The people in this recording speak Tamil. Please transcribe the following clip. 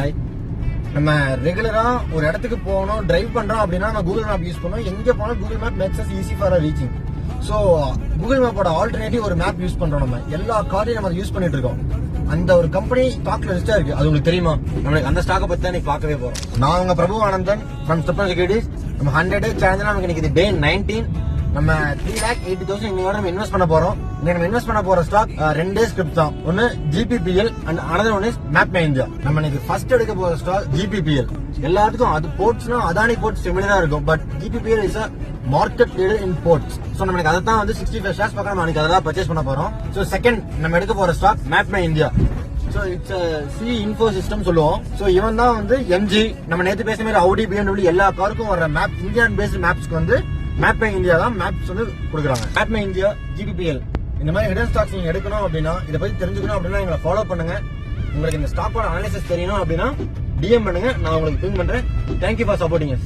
ஹாய். நம்ம ரெகுலரா ஒரு இடத்துக்கு போகணும், டிரைவ் பண்றோம் அப்படின்னா நம்ம கூகுள் மேப் யூஸ் பண்ணோம். எங்க போனாலும் Google map makes as easy for reaching. So Google மேப்போட ஆல்டர்னேட்டிவ் ஒரு மேப் யூஸ் பண்றோம். நம்ம எல்லா காரையும் நம்ம யூஸ் பண்ணிட்டு இருக்கோம். அந்த ஒரு கம்பெனி ஸ்டாக்ல லிஸ்டா இருக்கு. அது உங்களுக்கு தெரியுமா? நம்மளுக்கு அந்த ஸ்டாக்கை பத்தி தான் பார்க்கவே போறோம். நான் உங்க பிரபு ஆனந்தன் ஃப்ரம் ஸ்டெப்பன் செக்யூரிட்டிஸ். நம்ம 100 சேலஞ்ச் நமக்கு இன்னைக்கு டே 19. நம்ம 3,80,000 இன்னையோட நம்ம இன்வெஸ்ட் பண்ண போறோம். இன்னைக்கு நம்ம இன்வெஸ்ட் பண்ண போற ஸ்டாக் 2 ஸ்கிரிப்ட் தான். ஒன்னு GPPL and another one is map my India. நம்ம இன்னைக்கு ஃபர்ஸ்ட் எடுக்க போற ஸ்டாக் GPPL. எல்லாத்துக்கும் அது போர்ட்ஸ்னா அதானி போர்ட்ஸ் சிமிலரா இருக்கும். But GPPL is a market leader in ports. So நம்ம அதை தான் வந்து 65 ஷேர்ஸ் பக்கம் நம்ம அதெல்லாம் பர்ச்சேஸ் பண்ண போறோம். ஸோ செகண்ட் நம்ம எடுக்க போற stock map my India. So it's C info system சொல்லுவோம். ஸோ இவன் தான் வந்து MG. நம்ம நேற்று பேசுற மாதிரி Audi, BMW எல்லா காருக்கும் வர மேப், இந்தியன் பேஸ்ட் மேப்ஸ்க்கு வந்து மேப் மை இந்தியா தான் மேப்ஸ் வந்து கொடுக்குறாங்க. மேப் மை இந்தியா, GPPL இந்த மாதிரி ஹிடன் ஸ்டாக்ஸ் நீங்க எடுக்கணும் அப்படின்னா, இதை பத்தி தெரிஞ்சுக்கணும் அப்படின்னா எங்களை ஃபாலோ பண்ணுங்க. உங்களுக்கு இந்த ஸ்டாக்கோட அனாலிசிஸ் தெரியணும் அப்படின்னா DM பண்ணுங்க, நான் உங்களுக்கு பின் பண்றேன். Thank you for supporting.